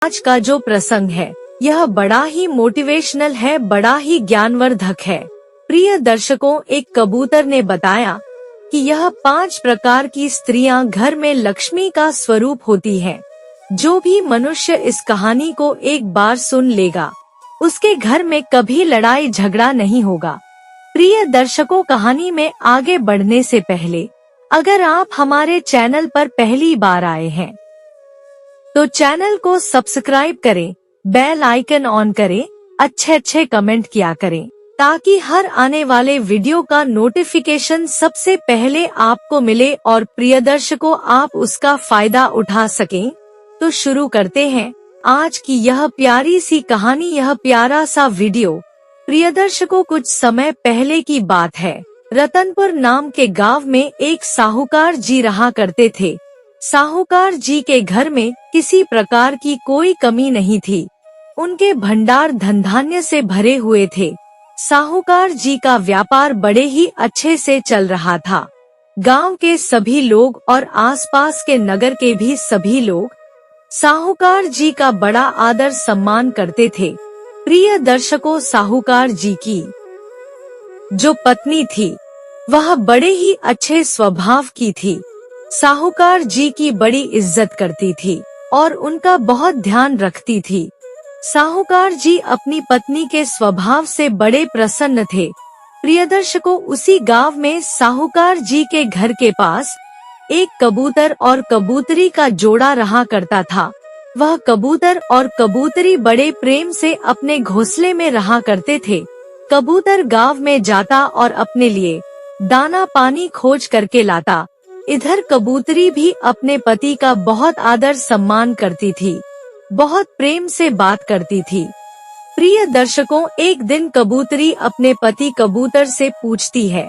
आज का जो प्रसंग है यह बड़ा ही मोटिवेशनल है, बड़ा ही ज्ञानवर्धक है। प्रिय दर्शकों, एक कबूतर ने बताया कि यह 5 प्रकार की स्त्रियां घर में लक्ष्मी का स्वरूप होती हैं। जो भी मनुष्य इस कहानी को एक बार सुन लेगा उसके घर में कभी लड़ाई झगड़ा नहीं होगा। प्रिय दर्शकों, कहानी में आगे बढ़ने से पहले अगर आप हमारे चैनल पर पहली बार आए हैं तो चैनल को सब्सक्राइब करें, बेल आइकन ऑन करें, अच्छे कमेंट किया करें ताकि हर आने वाले वीडियो का नोटिफिकेशन सबसे पहले आपको मिले और प्रिय दर्शकों आप उसका फायदा उठा सकें। तो शुरू करते हैं आज की यह प्यारी सी कहानी, यह प्यारा सा वीडियो। प्रिय दर्शकों, कुछ समय पहले की बात है। रतनपुर नाम के गांव में एक साहूकार जी रहा करते थे। साहूकार जी के घर में किसी प्रकार की कोई कमी नहीं थी। उनके भंडार धन धान्य से भरे हुए थे। साहूकार जी का व्यापार बड़े ही अच्छे से चल रहा था। गांव के सभी लोग और आसपास के नगर के भी सभी लोग साहूकार जी का बड़ा आदर सम्मान करते थे। प्रिय दर्शकों, साहूकार जी की जो पत्नी थी वह बड़े ही अच्छे स्वभाव की थी। साहूकार जी की बड़ी इज्जत करती थी और उनका बहुत ध्यान रखती थी। साहूकार जी अपनी पत्नी के स्वभाव से बड़े प्रसन्न थे। प्रिय दर्शकों, उसी गांव में साहूकार जी के घर के पास एक कबूतर और कबूतरी का जोड़ा रहा करता था। वह कबूतर और कबूतरी बड़े प्रेम से अपने घोंसले में रहा करते थे। कबूतर गांव में जाता और अपने लिए दाना पानी खोज करके लाता। इधर कबूतरी भी अपने पति का बहुत आदर सम्मान करती थी, बहुत प्रेम से बात करती थी। प्रिय दर्शकों, एक दिन कबूतरी अपने पति कबूतर से पूछती है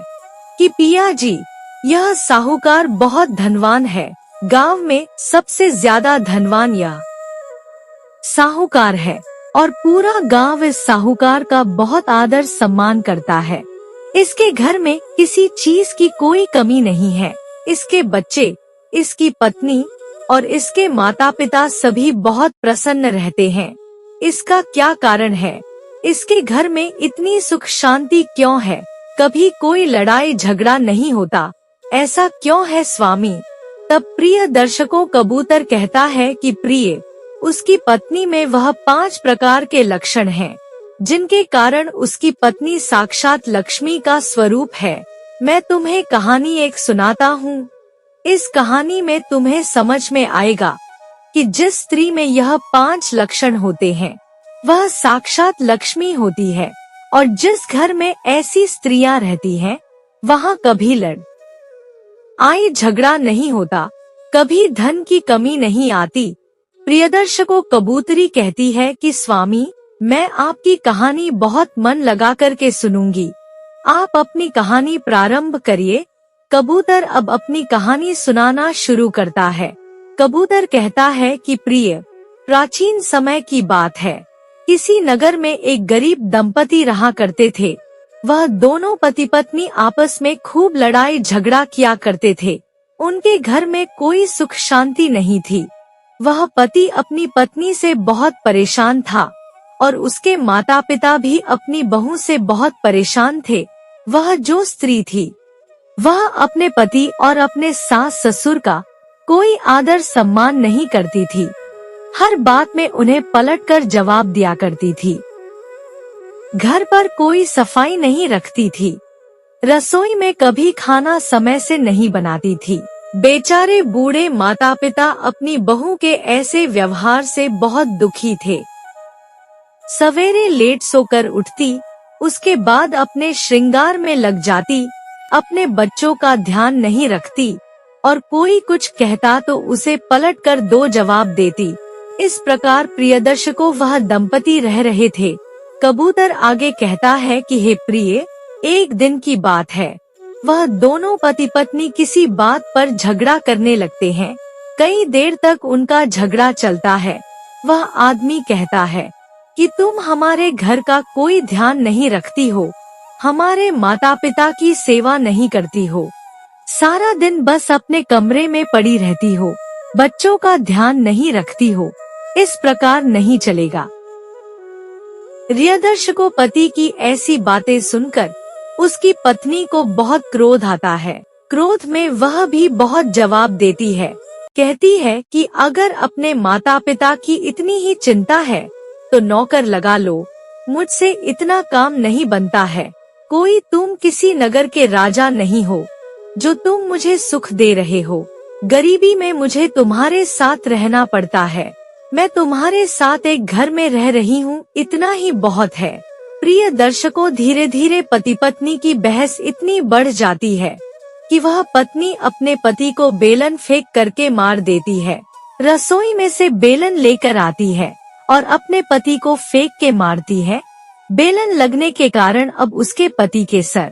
कि पिया जी, यह साहूकार बहुत धनवान है। गांव में सबसे ज्यादा धनवान यह साहूकार है और पूरा गांव इस साहूकार का बहुत आदर सम्मान करता है। इसके घर में किसी चीज की कोई कमी नहीं है। इसके बच्चे, इसकी पत्नी और इसके माता पिता सभी बहुत प्रसन्न रहते हैं। इसका क्या कारण है? इसके घर में इतनी सुख शांति क्यों है? कभी कोई लड़ाई झगड़ा नहीं होता, ऐसा क्यों है स्वामी? तब प्रिय दर्शकों, कबूतर कहता है कि प्रिय, उसकी पत्नी में वह 5 प्रकार के लक्षण हैं, जिनके कारण उसकी पत्नी साक्षात लक्ष्मी का स्वरूप है। मैं तुम्हें कहानी एक सुनाता हूँ। इस कहानी में तुम्हें समझ में आएगा कि जिस स्त्री में यह 5 लक्षण होते हैं वह साक्षात लक्ष्मी होती है और जिस घर में ऐसी स्त्रियां रहती हैं वहाँ कभी लड़ाई झगड़ा नहीं होता, कभी धन की कमी नहीं आती। प्रिय दर्शकों, कबूतरी कहती है कि स्वामी, मैं आपकी कहानी बहुत मन लगा करके सुनूंगी। आप अपनी कहानी प्रारंभ करिए। कबूतर अब अपनी कहानी सुनाना शुरू करता है। कबूतर कहता है कि प्रिय, प्राचीन समय की बात है। किसी नगर में एक गरीब दंपति रहा करते थे। वह दोनों पति पत्नी आपस में खूब लड़ाई झगड़ा किया करते थे। उनके घर में कोई सुख शांति नहीं थी। वह पति अपनी पत्नी से बहुत परेशान था और उसके माता पिता भी अपनी बहू से बहुत परेशान थे। वह जो स्त्री थी वह अपने पति और अपने सास ससुर का कोई आदर सम्मान नहीं करती थी। हर बात में उन्हें पलटकर जवाब दिया करती थी। घर पर कोई सफाई नहीं रखती थी। रसोई में कभी खाना समय से नहीं बनाती थी। बेचारे बूढ़े माता पिता अपनी बहू के ऐसे व्यवहार से बहुत दुखी थे। सवेरे लेट सोकर उठती, उसके बाद अपने श्रृंगार में लग जाती, अपने बच्चों का ध्यान नहीं रखती और कोई कुछ कहता तो उसे पलटकर 2 जवाब देती। इस प्रकार प्रिय दर्शकों, वह दंपति रह रहे थे। कबूतर आगे कहता है कि हे प्रिय, एक दिन की बात है। वह दोनों पति पत्नी किसी बात पर झगड़ा करने लगते हैं। कई देर तक उनका झगड़ा चलता है। वह आदमी कहता है कि तुम हमारे घर का कोई ध्यान नहीं रखती हो, हमारे माता पिता की सेवा नहीं करती हो, सारा दिन बस अपने कमरे में पड़ी रहती हो, बच्चों का ध्यान नहीं रखती हो। इस प्रकार नहीं चलेगा। प्रियदर्शी को पति की ऐसी बातें सुनकर उसकी पत्नी को बहुत क्रोध आता है। क्रोध में वह भी बहुत जवाब देती है। कहती है कि अगर अपने माता पिता की इतनी ही चिंता है तो नौकर लगा लो, मुझसे इतना काम नहीं बनता है। कोई तुम किसी नगर के राजा नहीं हो जो तुम मुझे सुख दे रहे हो। गरीबी में मुझे तुम्हारे साथ रहना पड़ता है। मैं तुम्हारे साथ एक घर में रह रही हूँ, इतना ही बहुत है। प्रिय दर्शकों, धीरे धीरे पति पत्नी की बहस इतनी बढ़ जाती है कि वह पत्नी अपने पति को बेलन फेंक करके मार देती है। रसोई में से बेलन लेकर आती है और अपने पति को फेंक के मारती है। बेलन लगने के कारण अब उसके पति के सर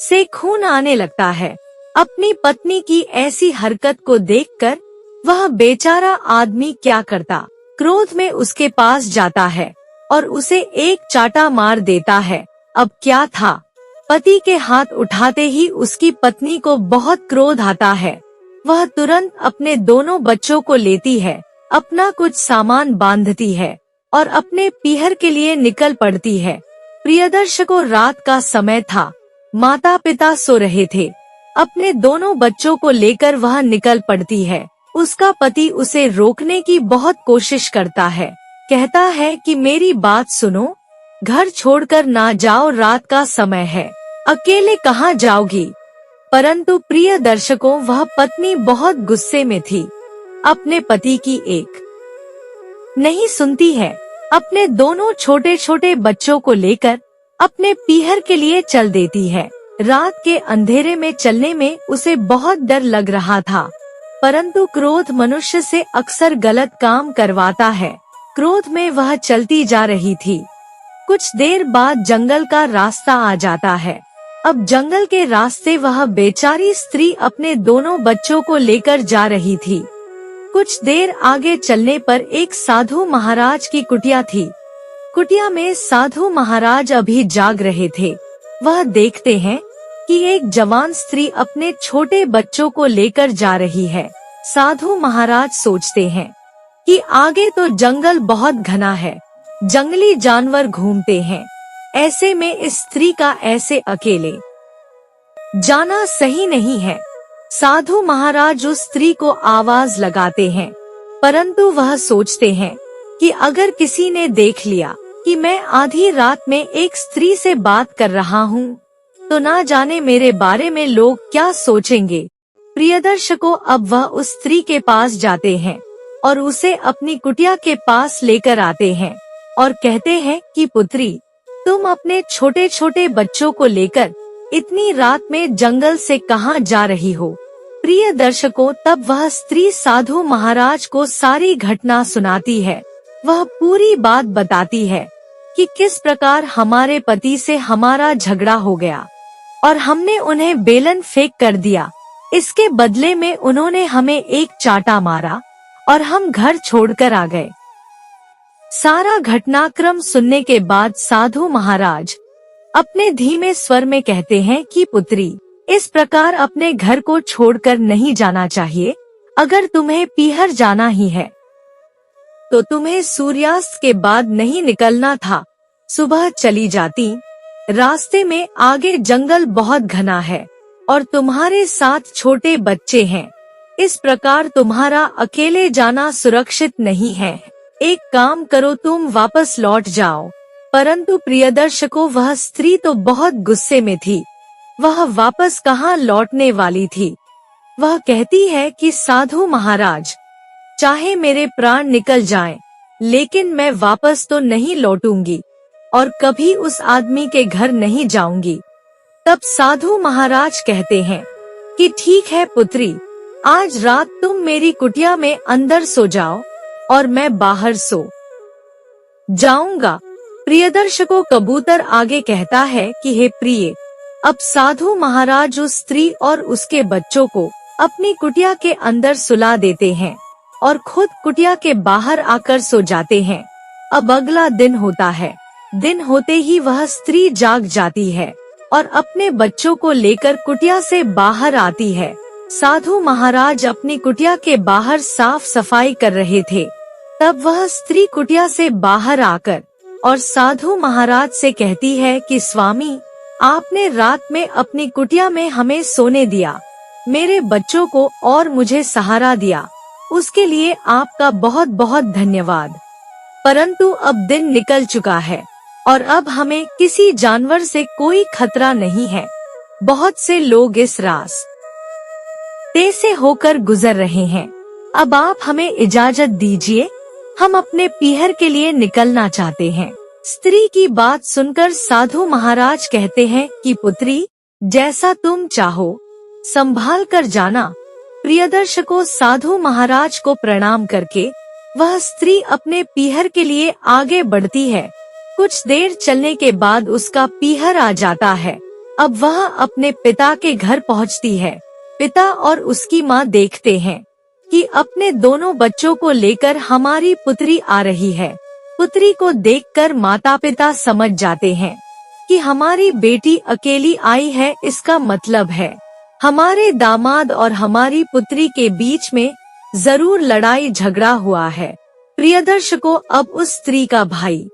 से खून आने लगता है। अपनी पत्नी की ऐसी हरकत को देखकर वह बेचारा आदमी क्या करता, क्रोध में उसके पास जाता है और उसे एक चाटा मार देता है। अब क्या था, पति के हाथ उठाते ही उसकी पत्नी को बहुत क्रोध आता है। वह तुरंत अपने दोनों बच्चों को लेती है, अपना कुछ सामान बांधती है और अपने पीहर के लिए निकल पड़ती है। प्रियदर्शी को रात का समय था, माता पिता सो रहे थे। अपने दोनों बच्चों को लेकर वह निकल पड़ती है। उसका पति उसे रोकने की बहुत कोशिश करता है। कहता है कि मेरी बात सुनो, घर छोड़कर ना जाओ, रात का समय है, अकेले कहाँ जाओगी। परंतु प्रिय दर्शकों, वह पत्नी बहुत गुस्से में थी। अपने पति की एक नहीं सुनती है। अपने दोनों छोटे छोटे बच्चों को लेकर अपने पीहर के लिए चल देती है। रात के अंधेरे में चलने में उसे बहुत डर लग रहा था, परंतु क्रोध मनुष्य से अक्सर गलत काम करवाता है। क्रोध में वह चलती जा रही थी। कुछ देर बाद जंगल का रास्ता आ जाता है। अब जंगल के रास्ते वह बेचारी स्त्री अपने दोनों बच्चों को लेकर जा रही थी। कुछ देर आगे चलने पर एक साधु महाराज की कुटिया थी। कुटिया में साधु महाराज अभी जाग रहे थे। वह देखते हैं कि एक जवान स्त्री अपने छोटे बच्चों को लेकर जा रही है। साधु महाराज सोचते हैं कि आगे तो जंगल बहुत घना है, जंगली जानवर घूमते हैं, ऐसे में इस स्त्री का ऐसे अकेले जाना सही नहीं है। साधु महाराज उस स्त्री को आवाज लगाते हैं, परंतु वह सोचते हैं कि अगर किसी ने देख लिया कि मैं आधी रात में एक स्त्री से बात कर रहा हूँ तो ना जाने मेरे बारे में लोग क्या सोचेंगे। प्रियदर्शकों, अब वह उस स्त्री के पास जाते हैं और उसे अपनी कुटिया के पास लेकर आते हैं और कहते हैं कि पुत्री, तुम अपने छोटे छोटे बच्चों को लेकर इतनी रात में जंगल से कहाँ जा रही हो। प्रिय दर्शकों, तब वह स्त्री साधु महाराज को सारी घटना सुनाती है। वह पूरी बात बताती है कि किस प्रकार हमारे पति से हमारा झगड़ा हो गया और हमने उन्हें बेलन फेंक कर दिया। इसके बदले में उन्होंने हमें एक चाटा मारा और हम घर छोड़कर आ गए। सारा घटनाक्रम सुनने के बाद साधु महाराज अपने धीमे स्वर में कहते हैं कि पुत्री, इस प्रकार अपने घर को छोड़कर नहीं जाना चाहिए। अगर तुम्हें पीहर जाना ही है तो तुम्हें सूर्यास्त के बाद नहीं निकलना था, सुबह चली जाती। रास्ते में आगे जंगल बहुत घना है और तुम्हारे साथ छोटे बच्चे हैं, इस प्रकार तुम्हारा अकेले जाना सुरक्षित नहीं है। एक काम करो, तुम वापस लौट जाओ। परंतु प्रियदर्शकों, वह स्त्री तो बहुत गुस्से में थी। वह वापस कहाँ लौटने वाली थी। वह कहती है कि साधु महाराज, चाहे मेरे प्राण निकल जाएं, लेकिन मैं वापस तो नहीं लौटूंगी और कभी उस आदमी के घर नहीं जाऊंगी। तब साधु महाराज कहते हैं कि ठीक है पुत्री, आज रात तुम मेरी कुटिया में अंदर सो जाओ और मैं बाहर सो जाऊंगा। प्रियदर्शकों, कबूतर आगे कहता है कि हे प्रिय, अब साधु महाराज उस स्त्री और उसके बच्चों को अपनी कुटिया के अंदर सुला देते हैं और खुद कुटिया के बाहर आकर सो जाते हैं। अब अगला दिन होता है। दिन होते ही वह स्त्री जाग जाती है और अपने बच्चों को लेकर कुटिया से बाहर आती है। साधु महाराज अपनी कुटिया के बाहर साफ सफाई कर रहे थे। तब वह स्त्री कुटिया से बाहर आकर और साधु महाराज से कहती है कि स्वामी, आपने रात में अपनी कुटिया में हमें सोने दिया, मेरे बच्चों को और मुझे सहारा दिया, उसके लिए आपका बहुत बहुत धन्यवाद। परंतु अब दिन निकल चुका है और अब हमें किसी जानवर से कोई खतरा नहीं है। बहुत से लोग इस रास्ते से होकर गुजर रहे हैं। अब आप हमें इजाजत दीजिए, हम अपने पीहर के लिए निकलना चाहते हैं। स्त्री की बात सुनकर साधु महाराज कहते हैं कि पुत्री, जैसा तुम चाहो संभाल कर जाना। प्रियदर्शकों, साधु महाराज को प्रणाम करके वह स्त्री अपने पीहर के लिए आगे बढ़ती है। कुछ देर चलने के बाद उसका पीहर आ जाता है। अब वह अपने पिता के घर पहुंचती है। पिता और उसकी माँ देखते हैं कि अपने दोनों बच्चों को लेकर हमारी पुत्री आ रही है। पुत्री को देखकर माता पिता समझ जाते हैं कि हमारी बेटी अकेली आई है, इसका मतलब है हमारे दामाद और हमारी पुत्री के बीच में जरूर लड़ाई झगड़ा हुआ है। प्रियदर्शकों, अब उस स्त्री का भाई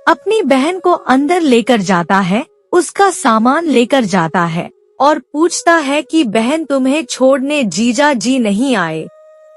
अपनी बहन को अंदर लेकर जाता है, उसका सामान लेकर जाता है और पूछता है कि बहन, तुम्हें छोड़ने जीजा जी नहीं आए,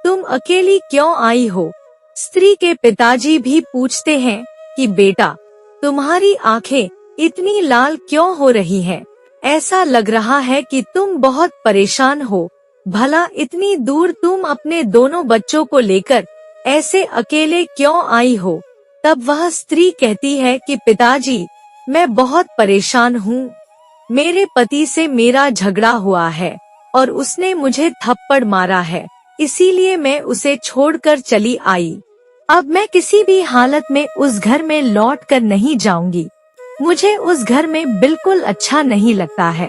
तुम अकेली क्यों आई हो? स्त्री के पिताजी भी पूछते हैं कि बेटा, तुम्हारी आंखें इतनी लाल क्यों हो रही हैं? ऐसा लग रहा है कि तुम बहुत परेशान हो। भला इतनी दूर तुम अपने दोनों बच्चों को लेकर ऐसे अकेले क्यों आई हो? तब वह स्त्री कहती है कि पिताजी, मैं बहुत परेशान हूँ। मेरे पति से मेरा झगड़ा हुआ है और उसने मुझे थप्पड़ मारा है, इसीलिए मैं उसे छोड़कर चली आई। अब मैं किसी भी हालत में उस घर में लौट कर नहीं जाऊंगी। मुझे उस घर में बिल्कुल अच्छा नहीं लगता है।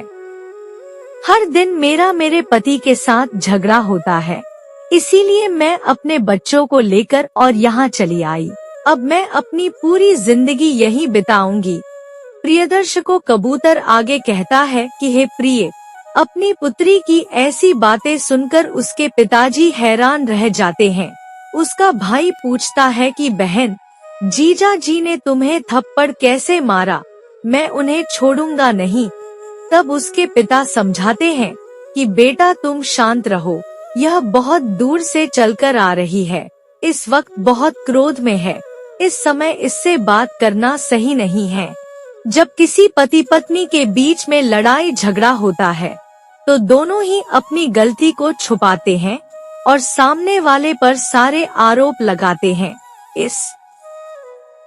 हर दिन मेरे पति के साथ झगड़ा होता है, इसीलिए मैं अपने बच्चों को लेकर और यहाँ चली आई। अब मैं अपनी पूरी जिंदगी यहीं बिताऊंगी। प्रियदर्शकों, कबूतर आगे कहता है कि हे प्रिय, अपनी पुत्री की ऐसी बातें सुनकर उसके पिताजी हैरान रह जाते हैं। उसका भाई पूछता है कि बहन, जीजा जी ने तुम्हें थप्पड़ कैसे मारा? मैं उन्हें छोड़ूंगा नहीं। तब उसके पिता समझाते हैं कि बेटा, तुम शांत रहो, यह बहुत दूर से चलकर आ रही है, इस वक्त बहुत क्रोध में है, इस समय इससे बात करना सही नहीं है। जब किसी पति पत्नी के बीच में लड़ाई झगड़ा होता है तो दोनों ही अपनी गलती को छुपाते हैं और सामने वाले पर सारे आरोप लगाते हैं। इस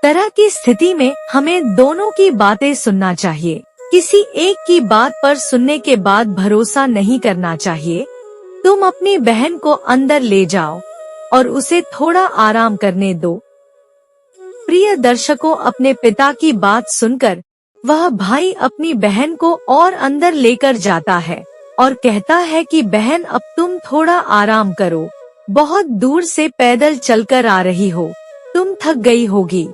तरह की स्थिति में हमें दोनों की बातें सुनना चाहिए। किसी एक की बात पर सुनने के बाद भरोसा नहीं करना चाहिए। तुम अपनी बहन को अंदर ले जाओ और उसे थोड़ा आराम करने दो। प्रिय दर्शकों, अपने पिता की बात सुनकर वह भाई अपनी बहन को और अंदर लेकर जाता है और कहता है कि बहन, अब तुम थोड़ा आराम करो, बहुत दूर से पैदल चलकर आ रही हो, तुम थक गई होगी।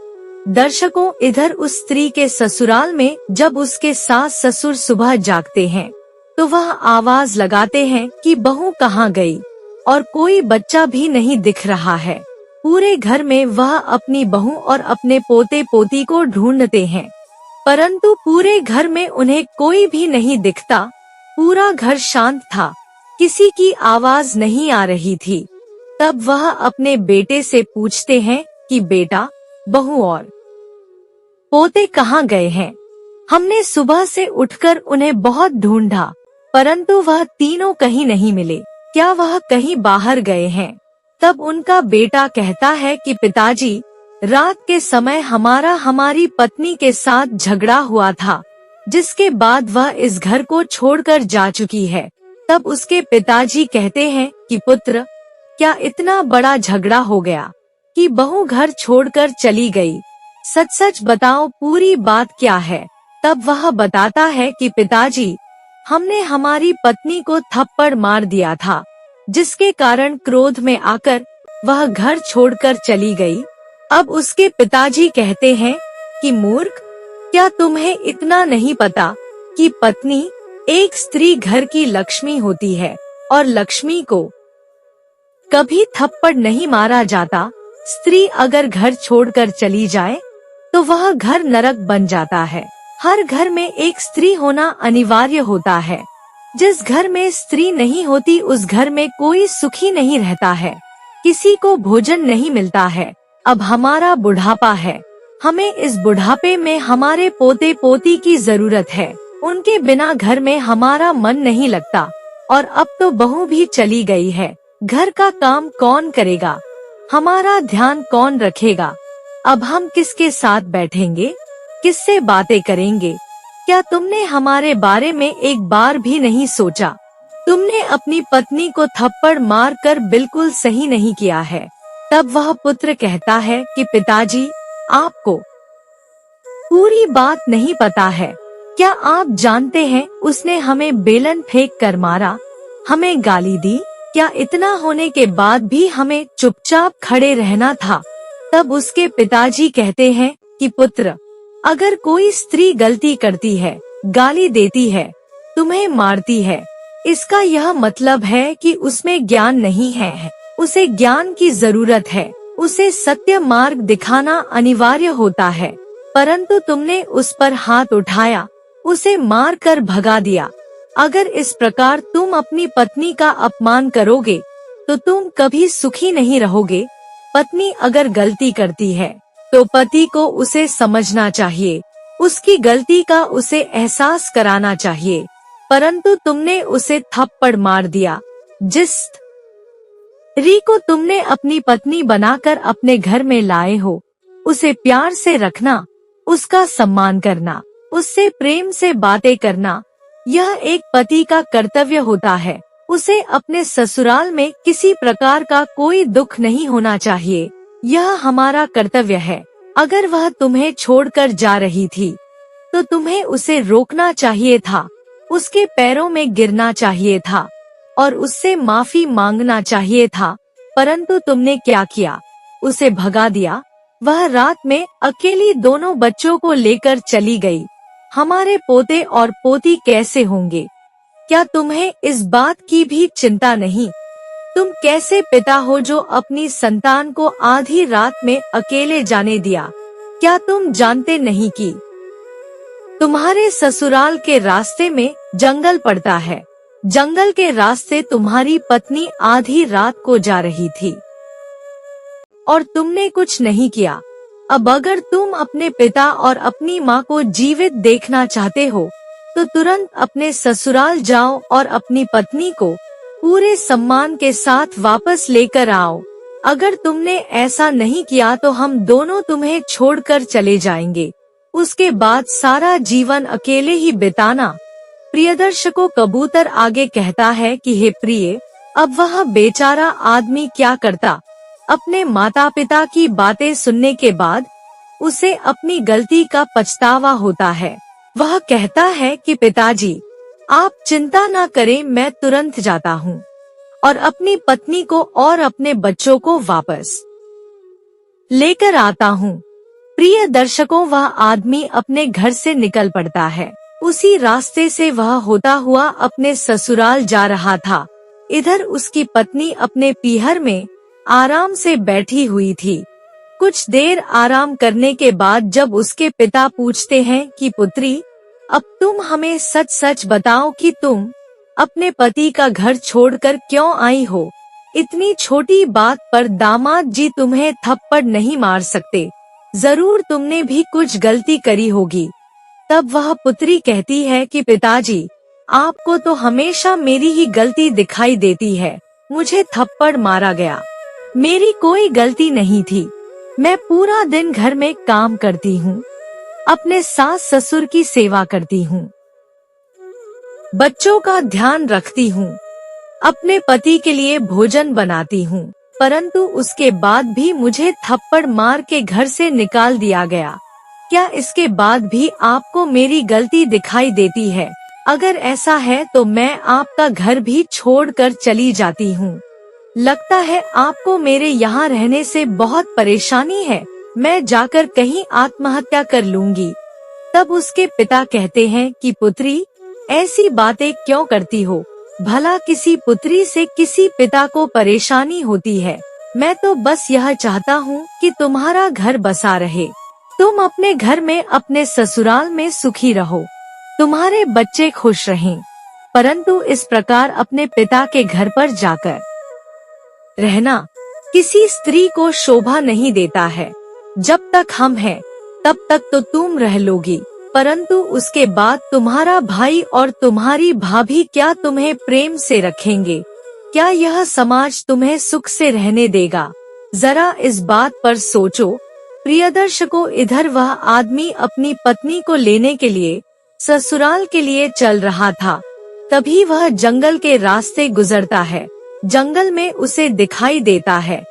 दर्शकों, इधर उस स्त्री के ससुराल में जब उसके सास ससुर सुबह जागते हैं तो वह आवाज लगाते हैं कि बहू कहाँ गई, और कोई बच्चा भी नहीं दिख रहा है। पूरे घर में वह अपनी बहू और अपने पोते पोती को ढूंढते हैं, परंतु पूरे घर में उन्हें कोई भी नहीं दिखता। पूरा घर शांत था, किसी की आवाज नहीं आ रही थी। तब वह अपने बेटे से पूछते हैं कि बेटा, बहू और पोते कहाँ गए हैं? हमने सुबह से उठकर उन्हें बहुत ढूंढा, परंतु वह तीनों कहीं नहीं मिले, क्या वह कहीं बाहर गए हैं? तब उनका बेटा कहता है कि पिताजी, रात के समय हमारी पत्नी के साथ झगड़ा हुआ था, जिसके बाद वह इस घर को छोड़कर जा चुकी है। तब उसके पिताजी कहते हैं कि पुत्र, क्या इतना बड़ा झगड़ा हो गया कि बहू घर छोड़कर चली गई? सच सच बताओ, पूरी बात क्या है? तब वह बताता है कि पिताजी, हमने हमारी पत्नी को थप्पड़ मार दिया था, जिसके कारण क्रोध में आकर वह घर छोड़कर चली गई। अब उसके पिताजी कहते हैं कि मूर्ख, क्या तुम्हें इतना नहीं पता कि पत्नी एक स्त्री घर की लक्ष्मी होती है और लक्ष्मी को कभी थप्पड़ नहीं मारा जाता। स्त्री अगर घर छोड़कर चली जाए तो वह घर नरक बन जाता है। हर घर में एक स्त्री होना अनिवार्य होता है। जिस घर में स्त्री नहीं होती उस घर में कोई सुखी नहीं रहता है, किसी को भोजन नहीं मिलता है। अब हमारा बुढ़ापा है, हमें इस बुढ़ापे में हमारे पोते पोती की जरूरत है। उनके बिना घर में हमारा मन नहीं लगता। और अब तो बहू भी चली गई है, घर का काम कौन करेगा, हमारा ध्यान कौन रखेगा। अब हम किसके साथ बैठेंगे, किससे बातें करेंगे। क्या तुमने हमारे बारे में एक बार भी नहीं सोचा? तुमने अपनी पत्नी को थप्पड़ मार कर बिल्कुल सही नहीं किया है। तब वह पुत्र कहता है कि पिताजी, आपको पूरी बात नहीं पता है। क्या आप जानते हैं उसने हमें बेलन फेंक कर मारा, हमें गाली दी। क्या इतना होने के बाद भी हमें चुपचाप खड़े रहना था? तब उसके पिताजी कहते हैं कि पुत्र, अगर कोई स्त्री गलती करती है, गाली देती है, तुम्हें मारती है, इसका यह मतलब है कि उसमें ज्ञान नहीं है। उसे ज्ञान की जरूरत है, उसे सत्य मार्ग दिखाना अनिवार्य होता है। परंतु तुमने उस पर हाथ उठाया, उसे मार कर भगा दिया। अगर इस प्रकार तुम अपनी पत्नी का अपमान करोगे तो तुम कभी सुखी नहीं रहोगे। पत्नी अगर गलती करती है तो पति को उसे समझना चाहिए, उसकी गलती का उसे एहसास कराना चाहिए। परंतु तुमने उसे थप्पड़ मार दिया। जिस स्त्री को तुमने अपनी पत्नी बनाकर अपने घर में लाए हो, उसे प्यार से रखना, उसका सम्मान करना, उससे प्रेम से बातें करना, यह एक पति का कर्तव्य होता है। उसे अपने ससुराल में किसी प्रकार का कोई दुख नहीं होना चाहिए, यह हमारा कर्तव्य है। अगर वह तुम्हें छोड़कर जा रही थी तो तुम्हें उसे रोकना चाहिए था, उसके पैरों में गिरना चाहिए था और उससे माफी मांगना चाहिए था। परंतु तुमने क्या किया, उसे भगा दिया। वह रात में अकेली दोनों बच्चों को लेकर चली गई। हमारे पोते और पोती कैसे होंगे, क्या तुम्हें इस बात की भी चिंता नहीं? तुम कैसे पिता हो जो अपनी संतान को आधी रात में अकेले जाने दिया? क्या तुम जानते नहीं कि तुम्हारे ससुराल के रास्ते में जंगल पड़ता है? जंगल के रास्ते तुम्हारी पत्नी आधी रात को जा रही थी और तुमने कुछ नहीं किया। अब अगर तुम अपने पिता और अपनी माँ को जीवित देखना चाहते हो तो तुरंत अपने ससुराल जाओ और अपनी पत्नी को पूरे सम्मान के साथ वापस लेकर आओ। अगर तुमने ऐसा नहीं किया तो हम दोनों तुम्हें छोड़कर चले जाएंगे। उसके बाद सारा जीवन अकेले ही बिताना। प्रियदर्शकों, कबूतर आगे कहता है कि हे प्रिय, अब वह बेचारा आदमी क्या करता? अपने माता पिता की बातें सुनने के बाद उसे अपनी गलती का पछतावा होता है। वह कहता है कि पिताजी, आप चिंता न करें, मैं तुरंत जाता हूँ और अपनी पत्नी को और अपने बच्चों को वापस लेकर आता हूँ। प्रिय दर्शकों, वह आदमी अपने घर से निकल पड़ता है। उसी रास्ते से वह होता हुआ अपने ससुराल जा रहा था। इधर उसकी पत्नी अपने पीहर में आराम से बैठी हुई थी। कुछ देर आराम करने के बाद जब उसके पिता पूछते हैं कि पुत्री, अब तुम हमें सच सच बताओ कि तुम अपने पति का घर छोड़कर क्यों आई हो? इतनी छोटी बात पर दामाद जी तुम्हें थप्पड़ नहीं मार सकते, जरूर तुमने भी कुछ गलती करी होगी। तब वह पुत्री कहती है कि पिताजी, आपको तो हमेशा मेरी ही गलती दिखाई देती है। मुझे थप्पड़ मारा गया, मेरी कोई गलती नहीं थी। मैं पूरा दिन घर में काम करती हूँ, अपने सास ससुर की सेवा करती हूँ, बच्चों का ध्यान रखती हूँ, अपने पति के लिए भोजन बनाती हूँ, परंतु उसके बाद भी मुझे थप्पड़ मार के घर से निकाल दिया गया। क्या इसके बाद भी आपको मेरी गलती दिखाई देती है? अगर ऐसा है तो मैं आपका घर भी छोड़कर चली जाती हूँ। लगता है आपको मेरे यहाँ रहने से बहुत परेशानी है, मैं जाकर कहीं आत्महत्या कर लूंगी। तब उसके पिता कहते हैं कि पुत्री, ऐसी बातें क्यों करती हो? भला किसी पुत्री से किसी पिता को परेशानी होती है? मैं तो बस यह चाहता हूँ कि तुम्हारा घर बसा रहे, तुम अपने घर में अपने ससुराल में सुखी रहो, तुम्हारे बच्चे खुश रहें। परंतु इस प्रकार अपने पिता के घर पर जाकर रहना किसी स्त्री को शोभा नहीं देता है। जब तक हम हैं, तब तक तो तुम रह लोगी, परंतु उसके बाद तुम्हारा भाई और तुम्हारी भाभी क्या तुम्हें प्रेम से रखेंगे? क्या यह समाज तुम्हें सुख से रहने देगा? जरा इस बात पर सोचो। प्रिय दर्शकों, इधर वह आदमी अपनी पत्नी को लेने के लिए ससुराल के लिए चल रहा था। तभी वह जंगल के रास्ते गुजरता है। जंगल में उसे दिखाई देता है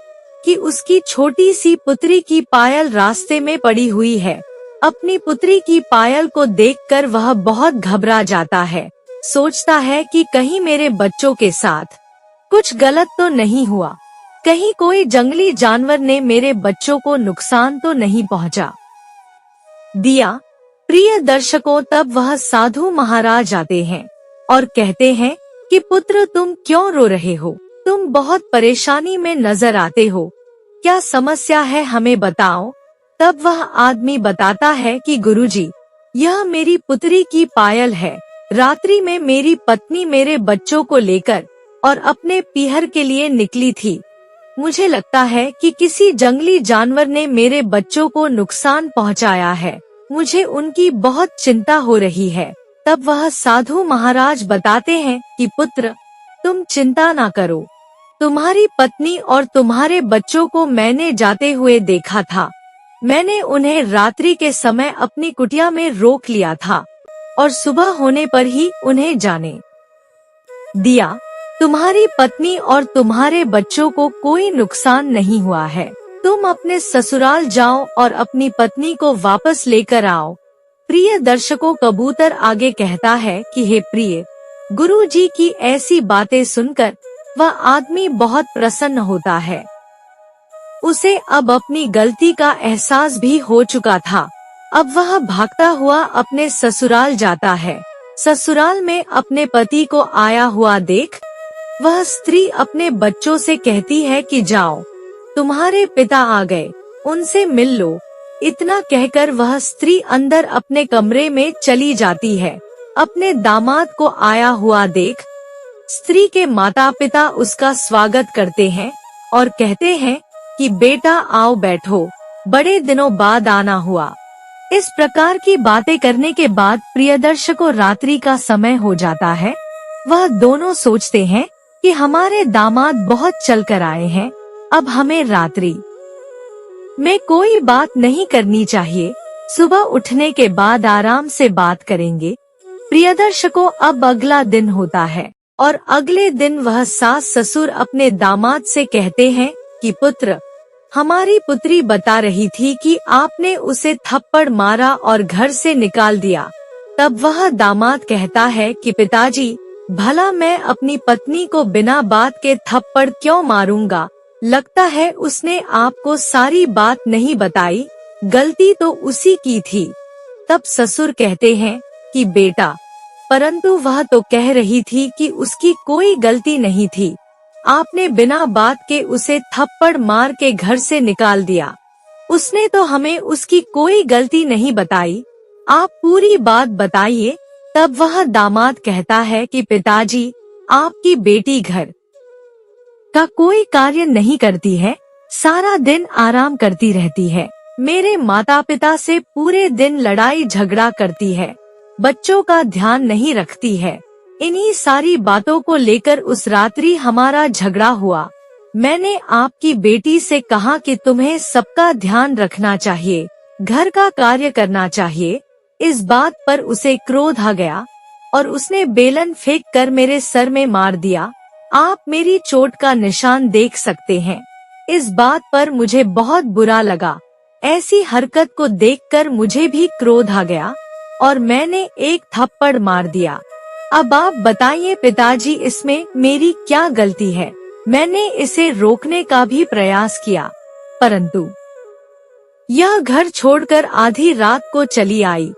कि उसकी छोटी सी पुत्री की पायल रास्ते में पड़ी हुई है। अपनी पुत्री की पायल को देखकर वह बहुत घबरा जाता है। सोचता है कि कहीं मेरे बच्चों के साथ कुछ गलत तो नहीं हुआ, कहीं कोई जंगली जानवर ने मेरे बच्चों को नुकसान तो नहीं पहुंचा दिया। प्रिय दर्शकों, तब वह साधु महाराज आते हैं और कहते हैं कि पुत्र, तुम क्यों रो रहे हो? तुम बहुत परेशानी में नजर आते हो, क्या समस्या है, हमें बताओ। तब वह आदमी बताता है कि गुरुजी, यह मेरी पुत्री की पायल है। रात्रि में मेरी पत्नी मेरे बच्चों को लेकर और अपने पीहर के लिए निकली थी। मुझे लगता है कि किसी जंगली जानवर ने मेरे बच्चों को नुकसान पहुंचाया है। मुझे उनकी बहुत चिंता हो रही है। तब वह साधु महाराज बताते हैं कि पुत्र, तुम चिंता ना करो, तुम्हारी पत्नी और तुम्हारे बच्चों को मैंने जाते हुए देखा था। मैंने उन्हें रात्रि के समय अपनी कुटिया में रोक लिया था और सुबह होने पर ही उन्हें जाने दिया। तुम्हारी पत्नी और तुम्हारे बच्चों को कोई नुकसान नहीं हुआ है। तुम अपने ससुराल जाओ और अपनी पत्नी को वापस लेकर आओ। प्रिय दर्शकों, कबूतर आगे कहता है कि हे प्रिय गुरुजी की ऐसी बातें सुनकर वह आदमी बहुत प्रसन्न होता है। उसे अब अपनी गलती का एहसास भी हो चुका था। अब वह भागता हुआ अपने ससुराल जाता है। ससुराल में अपने पति को आया हुआ देख वह स्त्री अपने बच्चों से कहती है कि जाओ, तुम्हारे पिता आ गए, उनसे मिल लो। इतना कहकर वह स्त्री अंदर अपने कमरे में चली जाती है। अपने दामाद को आया हुआ देख स्त्री के माता पिता उसका स्वागत करते हैं और कहते हैं कि बेटा आओ बैठो, बड़े दिनों बाद आना हुआ। इस प्रकार की बातें करने के बाद प्रियदर्शकों, रात्रि का समय हो जाता है। वह दोनों सोचते हैं कि हमारे दामाद बहुत चल कर आए हैं, अब हमें रात्रि में कोई बात नहीं करनी चाहिए, सुबह उठने के बाद आराम से बात करेंगे। प्रियदर्शकों, अब अगला दिन होता है और अगले दिन वह सास ससुर अपने दामाद से कहते हैं कि पुत्र, हमारी पुत्री बता रही थी कि आपने उसे थप्पड़ मारा और घर से निकाल दिया। तब वह दामाद कहता है कि पिताजी, भला मैं अपनी पत्नी को बिना बात के थप्पड़ क्यों मारूंगा? लगता है उसने आपको सारी बात नहीं बताई, गलती तो उसी की थी। तब ससुर कहते हैं कि बेटा, परंतु वह तो कह रही थी कि उसकी कोई गलती नहीं थी, आपने बिना बात के उसे थप्पड़ मार के घर से निकाल दिया। उसने तो हमें उसकी कोई गलती नहीं बताई, आप पूरी बात बताइए। तब वह दामाद कहता है कि पिताजी, आपकी बेटी घर का कोई कार्य नहीं करती है, सारा दिन आराम करती रहती है, मेरे माता पिता से पूरे दिन लड़ाई झगड़ा करती है, बच्चों का ध्यान नहीं रखती है। इन्हीं सारी बातों को लेकर उस रात्रि हमारा झगड़ा हुआ। मैंने आपकी बेटी से कहा कि तुम्हें सबका ध्यान रखना चाहिए, घर का कार्य करना चाहिए। इस बात पर उसे क्रोध आ गया और उसने बेलन फेंक कर मेरे सर में मार दिया। आप मेरी चोट का निशान देख सकते हैं। इस बात पर मुझे बहुत बुरा लगा। ऐसी हरकत को देखकर मुझे भी क्रोध आ गया और मैंने एक थप्पड़ मार दिया। अब आप बताइए पिताजी, इसमें मेरी क्या गलती है? मैंने इसे रोकने का भी प्रयास किया, परंतु यह घर छोड़कर आधी रात को चली आई।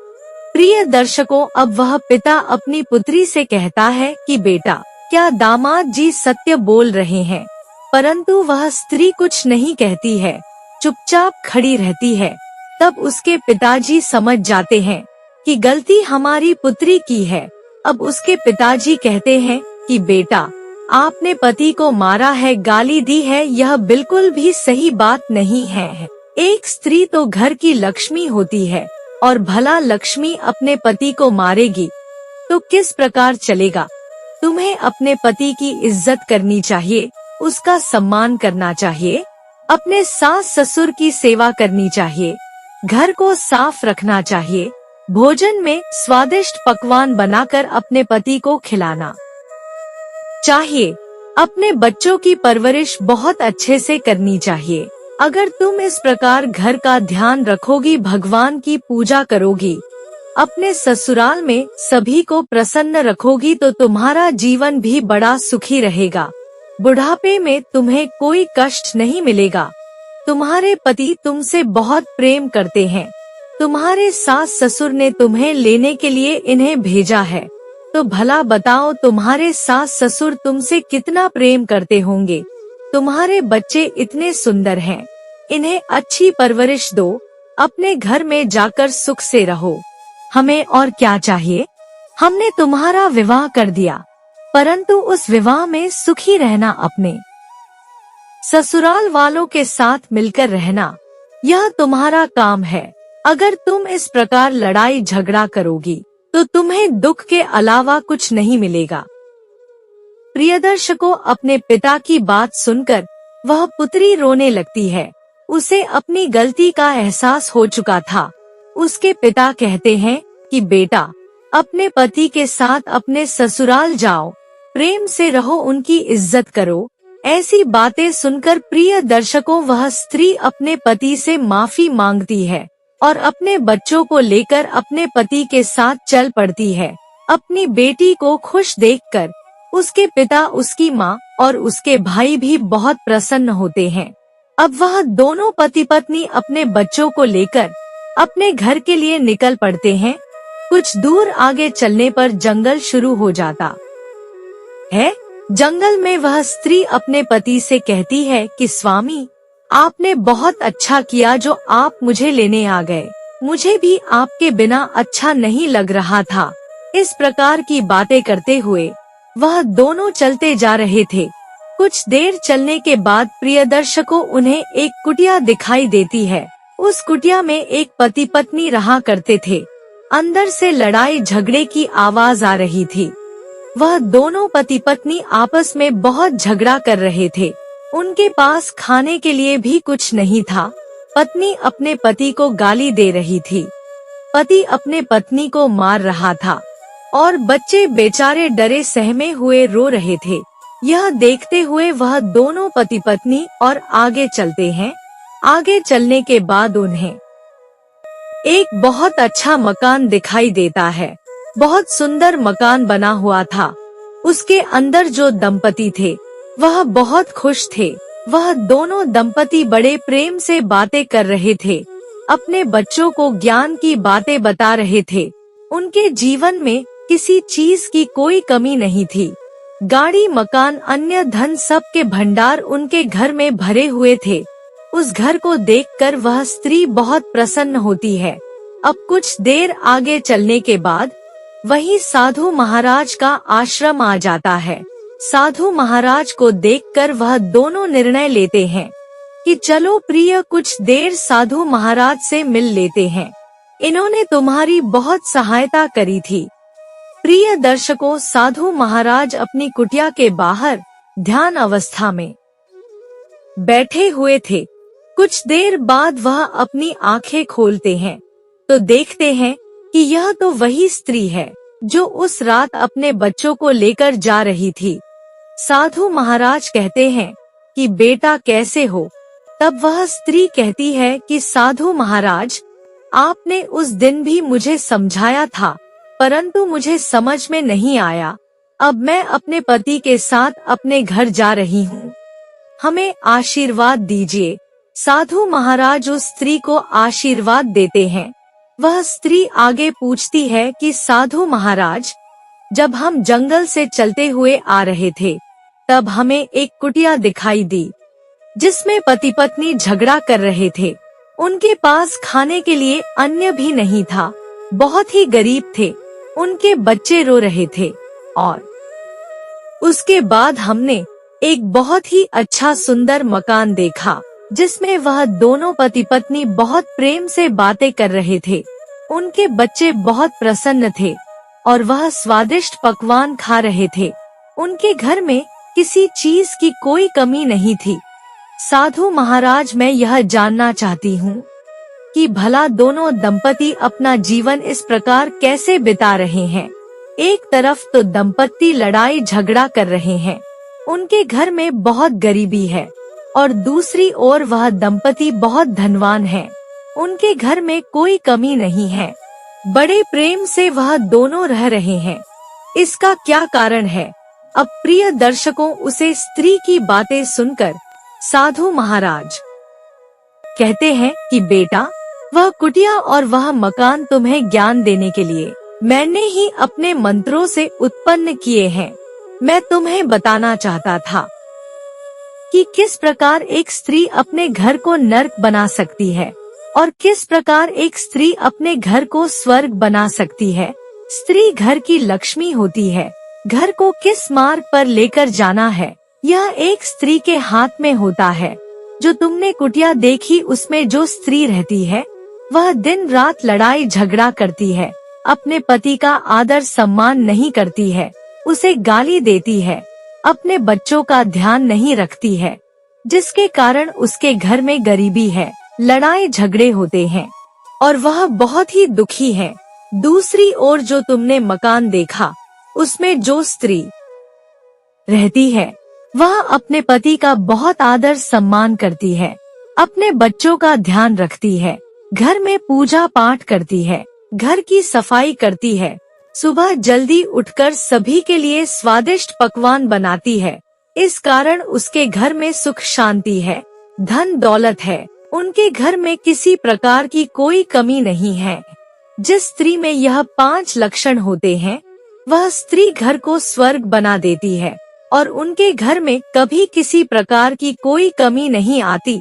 प्रिय दर्शकों, अब वह पिता अपनी पुत्री से कहता है कि बेटा, क्या दामाद जी सत्य बोल रहे हैं? परंतु वह स्त्री कुछ नहीं कहती है, चुपचाप खड़ी रहती है। तब उसके पिताजी समझ जाते हैं कि गलती हमारी पुत्री की है। अब उसके पिताजी कहते हैं कि बेटा, आपने पति को मारा है, गाली दी है, यह बिल्कुल भी सही बात नहीं है। एक स्त्री तो घर की लक्ष्मी होती है और भला लक्ष्मी अपने पति को मारेगी तो किस प्रकार चलेगा। तुम्हें अपने पति की इज्जत करनी चाहिए, उसका सम्मान करना चाहिए, अपने सास ससुर की सेवा करनी चाहिए, घर को साफ रखना चाहिए, भोजन में स्वादिष्ट पकवान बनाकर अपने पति को खिलाना चाहिए, अपने बच्चों की परवरिश बहुत अच्छे से करनी चाहिए। अगर तुम इस प्रकार घर का ध्यान रखोगी, भगवान की पूजा करोगी, अपने ससुराल में सभी को प्रसन्न रखोगी तो तुम्हारा जीवन भी बड़ा सुखी रहेगा। बुढ़ापे में तुम्हें कोई कष्ट नहीं मिलेगा। तुम्हारे पति तुमसे बहुत प्रेम करते हैं। तुम्हारे सास ससुर ने तुम्हें लेने के लिए इन्हें भेजा है, तो भला बताओ तुम्हारे सास ससुर तुमसे कितना प्रेम करते होंगे। तुम्हारे बच्चे इतने सुंदर हैं, इन्हें अच्छी परवरिश दो, अपने घर में जाकर सुख से रहो। हमें और क्या चाहिए? हमने तुम्हारा विवाह कर दिया, परंतु उस विवाह में सुखी रहना, अपने ससुराल वालों के साथ मिलकर रहना, यह तुम्हारा काम है। अगर तुम इस प्रकार लड़ाई झगड़ा करोगी तो तुम्हें दुख के अलावा कुछ नहीं मिलेगा। प्रिय दर्शकों, अपने पिता की बात सुनकर वह पुत्री रोने लगती है। उसे अपनी गलती का एहसास हो चुका था। उसके पिता कहते हैं कि बेटा, अपने पति के साथ अपने ससुराल जाओ, प्रेम से रहो, उनकी इज्जत करो। ऐसी बातें सुनकर प्रिय दर्शकों, वह स्त्री अपने पति से माफी मांगती है और अपने बच्चों को लेकर अपने पति के साथ चल पड़ती है। अपनी बेटी को खुश देखकर उसके पिता, उसकी माँ और उसके भाई भी बहुत प्रसन्न होते हैं। अब वह दोनों पति पत्नी अपने बच्चों को लेकर अपने घर के लिए निकल पड़ते हैं। कुछ दूर आगे चलने पर जंगल शुरू हो जाता है। जंगल में वह स्त्री अपने पति से कहती है कि स्वामी, आपने बहुत अच्छा किया जो आप मुझे लेने आ गए। मुझे भी आपके बिना अच्छा नहीं लग रहा था। इस प्रकार की बातें करते हुए वह दोनों चलते जा रहे थे। कुछ देर चलने के बाद प्रिय दर्शकों, उन्हें एक कुटिया दिखाई देती है। उस कुटिया में एक पति पत्नी रहा करते थे। अंदर से लड़ाई झगड़े की आवाज आ रही थी। वह दोनों पति पत्नी आपस में बहुत झगड़ा कर रहे थे। उनके पास खाने के लिए भी कुछ नहीं था। पत्नी अपने पति को गाली दे रही थी, पति अपने पत्नी को मार रहा था और बच्चे बेचारे डरे सहमे हुए रो रहे थे। यह देखते हुए वह दोनों पति पत्नी और आगे चलते हैं। आगे चलने के बाद उन्हें एक बहुत अच्छा मकान दिखाई देता है। बहुत सुंदर मकान बना हुआ था। उसके अंदर जो दंपति थे वह बहुत खुश थे। वह दोनों दंपति बड़े प्रेम से बातें कर रहे थे, अपने बच्चों को ज्ञान की बातें बता रहे थे। उनके जीवन में किसी चीज की कोई कमी नहीं थी। गाड़ी, मकान, अन्य धन, सब के भंडार उनके घर में भरे हुए थे। उस घर को देखकर वह स्त्री बहुत प्रसन्न होती है। अब कुछ देर आगे चलने के बाद वहीं साधु महाराज का आश्रम आ जाता है। साधु महाराज को देखकर वह दोनों निर्णय लेते हैं कि चलो प्रिय, कुछ देर साधु महाराज से मिल लेते हैं। इन्होंने तुम्हारी बहुत सहायता करी थी। प्रिय दर्शकों, साधु महाराज अपनी कुटिया के बाहर ध्यान अवस्था में बैठे हुए थे। कुछ देर बाद वह अपनी आंखें खोलते हैं तो देखते हैं कि यह तो वही स्त्री है जो उस रात अपने बच्चों को लेकर जा रही थी। साधु महाराज कहते हैं कि बेटा कैसे हो? तब वह स्त्री कहती है कि साधु महाराज, आपने उस दिन भी मुझे समझाया था, परंतु मुझे समझ में नहीं आया। अब मैं अपने पति के साथ अपने घर जा रही हूँ, हमें आशीर्वाद दीजिए। साधु महाराज उस स्त्री को आशीर्वाद देते हैं। वह स्त्री आगे पूछती है कि साधु महाराज, जब हम जंगल से चलते हुए आ रहे थे तब हमें एक कुटिया दिखाई दी जिसमें पति पत्नी झगड़ा कर रहे थे। उनके पास खाने के लिए अन्य भी नहीं था, बहुत ही गरीब थे, उनके बच्चे रो रहे थे। और उसके बाद हमने एक बहुत ही अच्छा सुंदर मकान देखा जिसमें वह दोनों पति पत्नी बहुत प्रेम से बातें कर रहे थे। उनके बच्चे बहुत प्रसन्न थे और वह स्वादिष्ट पकवान खा रहे थे। उनके घर में किसी चीज की कोई कमी नहीं थी। साधु महाराज, मैं यह जानना चाहती हूँ कि भला दोनों दंपति अपना जीवन इस प्रकार कैसे बिता रहे हैं। एक तरफ तो दंपति लड़ाई झगड़ा कर रहे हैं, उनके घर में बहुत गरीबी है, और दूसरी ओर वह दंपति बहुत धनवान है, उनके घर में कोई कमी नहीं है। बड़े प्रेम से वह दोनों रह रहे हैं। इसका क्या कारण है? अब प्रिय दर्शकों, उसे स्त्री की बातें सुनकर साधु महाराज कहते हैं कि बेटा, वह कुटिया और वह मकान तुम्हें ज्ञान देने के लिए मैंने ही अपने मंत्रों से उत्पन्न किए हैं। मैं तुम्हें बताना चाहता था कि किस प्रकार एक स्त्री अपने घर को नर्क बना सकती है और किस प्रकार एक स्त्री अपने घर को स्वर्ग बना सकती है। स्त्री घर की लक्ष्मी होती है। घर को किस मार्ग पर लेकर जाना है, यह एक स्त्री के हाथ में होता है। जो तुमने कुटिया देखी, उसमें जो स्त्री रहती है वह दिन रात लड़ाई झगड़ा करती है, अपने पति का आदर सम्मान नहीं करती है, उसे गाली देती है, अपने बच्चों का ध्यान नहीं रखती है, जिसके कारण उसके घर में गरीबी है, लड़ाई झगड़े होते हैं और वह बहुत ही दुखी है। दूसरी ओर जो तुमने मकान देखा, उसमें जो स्त्री रहती है वह अपने पति का बहुत आदर सम्मान करती है, अपने बच्चों का ध्यान रखती है, घर में पूजा पाठ करती है, घर की सफाई करती है, सुबह जल्दी उठकर सभी के लिए स्वादिष्ट पकवान बनाती है। इस कारण उसके घर में सुख शांति है, धन दौलत है, उनके घर में किसी प्रकार की कोई कमी नहीं है। जिस स्त्री में यह 5 लक्षण होते हैं, वह स्त्री घर को स्वर्ग बना देती है और उनके घर में कभी किसी प्रकार की कोई कमी नहीं आती।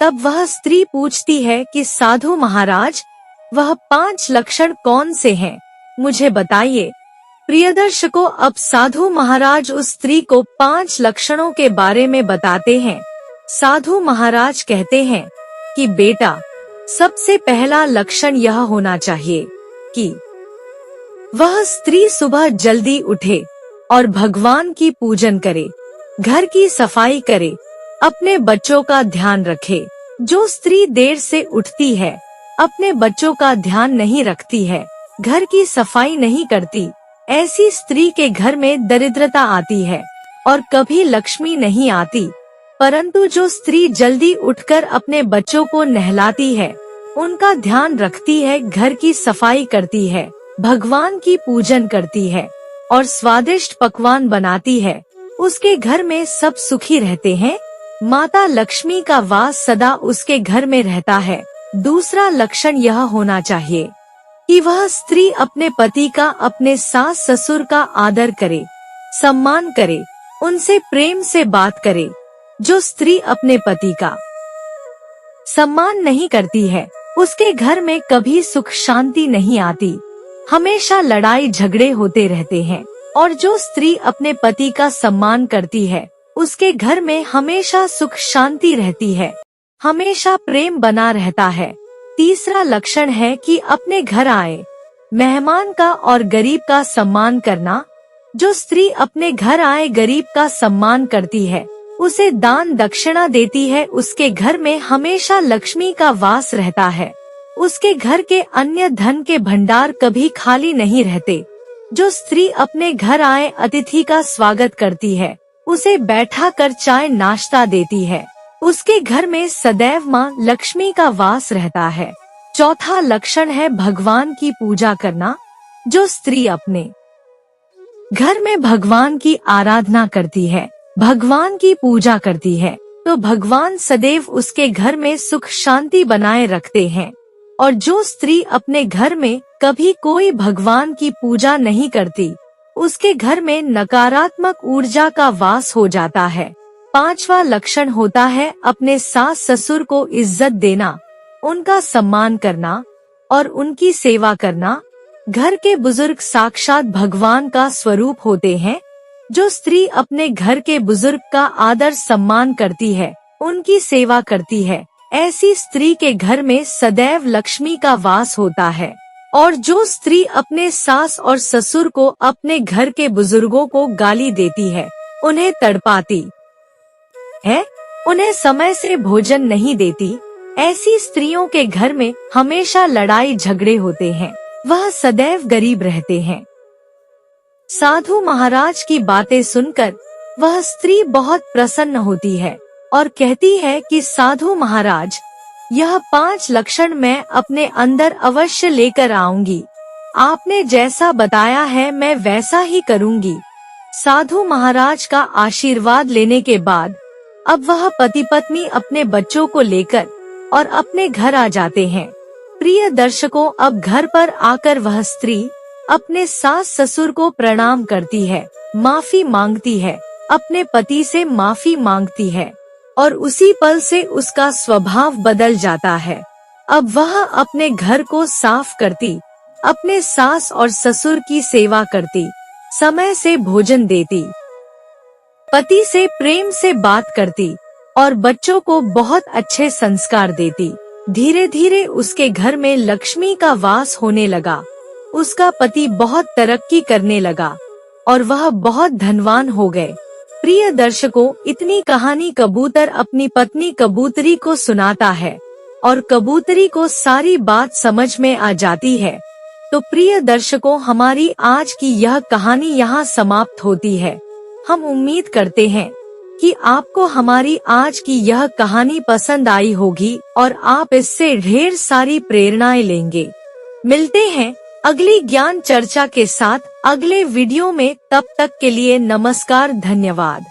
तब वह स्त्री पूछती है कि साधु महाराज, वह 5 लक्षण कौन से हैं? मुझे बताइए। प्रिय दर्शकों, अब साधु महाराज उस स्त्री को 5 लक्षणों के बारे में बताते हैं। साधु महाराज कहते हैं कि बेटा, सबसे पहला लक्षण यह होना चाहिए कि वह स्त्री सुबह जल्दी उठे और भगवान की पूजन करे, घर की सफाई करे, अपने बच्चों का ध्यान रखे। जो स्त्री देर से उठती है, अपने बच्चों का ध्यान नहीं रखती है, घर की सफाई नहीं करती, ऐसी स्त्री के घर में दरिद्रता आती है और कभी लक्ष्मी नहीं आती। परंतु जो स्त्री जल्दी उठकर अपने बच्चों को नहलाती है, उनका ध्यान रखती है, घर की सफाई करती है, भगवान की पूजन करती है और स्वादिष्ट पकवान बनाती है, उसके घर में सब सुखी रहते हैं। माता लक्ष्मी का वास सदा उसके घर में रहता है। दूसरा लक्षण यह होना चाहिए कि वह स्त्री अपने पति का, अपने सास ससुर का आदर करे, सम्मान करे, उनसे प्रेम से बात करे। जो स्त्री अपने पति का सम्मान नहीं करती है, उसके घर में कभी सुख शांति नहीं आती, हमेशा लड़ाई झगड़े होते रहते हैं। और जो स्त्री अपने पति का सम्मान करती है, उसके घर में हमेशा सुख शांति रहती है, हमेशा प्रेम बना रहता है। तीसरा लक्षण है कि अपने घर आए मेहमान का और गरीब का सम्मान करना। जो स्त्री अपने घर आए गरीब का सम्मान करती है, उसे दान दक्षिणा देती है, उसके घर में हमेशा लक्ष्मी का वास रहता है, उसके घर के अन्य धन के भंडार कभी खाली नहीं रहते। जो स्त्री अपने घर आए अतिथि का स्वागत करती है, उसे बैठा कर चाय नाश्ता देती है, उसके घर में सदैव माँ लक्ष्मी का वास रहता है। चौथा लक्षण है भगवान की पूजा करना। जो स्त्री अपने घर में भगवान की आराधना करती है, भगवान की पूजा करती है, तो भगवान सदैव उसके घर में सुख शांति बनाए रखते हैं। और जो स्त्री अपने घर में कभी कोई भगवान की पूजा नहीं करती, उसके घर में नकारात्मक ऊर्जा का वास हो जाता है। 5वां लक्षण होता है अपने सास ससुर को इज्जत देना, उनका सम्मान करना और उनकी सेवा करना। घर के बुजुर्ग साक्षात भगवान का स्वरूप होते हैं। जो स्त्री अपने घर के बुजुर्ग का आदर सम्मान करती है, उनकी सेवा करती है, ऐसी स्त्री के घर में सदैव लक्ष्मी का वास होता है। और जो स्त्री अपने सास और ससुर को अपने घर के बुजुर्गों को गाली देती है, उन्हें तड़पाती है, उन्हें समय से भोजन नहीं देती, ऐसी स्त्रियों के घर में हमेशा लड़ाई झगड़े होते हैं, वह सदैव गरीब रहते हैं। साधु महाराज की बातें सुनकर वह स्त्री बहुत प्रसन्न होती है और कहती है कि साधु महाराज, यह 5 लक्षण मैं अपने अंदर अवश्य लेकर आऊंगी। आपने जैसा बताया है मैं वैसा ही करूंगी। साधु महाराज का आशीर्वाद लेने के बाद अब वह पति पत्नी अपने बच्चों को लेकर और अपने घर आ जाते हैं। प्रिय दर्शकों, अब घर पर आकर वह स्त्री अपने सास ससुर को प्रणाम करती है, माफी मांगती है, अपने पति से माफी मांगती है और उसी पल से उसका स्वभाव बदल जाता है। अब वह अपने घर को साफ करती, अपने सास और ससुर की सेवा करती, समय से भोजन देती, पति से प्रेम से बात करती और बच्चों को बहुत अच्छे संस्कार देती। धीरे धीरे उसके घर में लक्ष्मी का वास होने लगा। उसका पति बहुत तरक्की करने लगा और वह बहुत धनवान हो गए। प्रिय दर्शकों, इतनी कहानी कबूतर अपनी पत्नी कबूतरी को सुनाता है और कबूतरी को सारी बात समझ में आ जाती है। तो प्रिय दर्शकों, हमारी आज की यह कहानी यहाँ समाप्त होती है। हम उम्मीद करते हैं कि आपको हमारी आज की यह कहानी पसंद आई होगी और आप इससे ढेर सारी प्रेरणाएं लेंगे। मिलते हैं अगली ज्ञान चर्चा के साथ अगले वीडियो में। तब तक के लिए नमस्कार, धन्यवाद।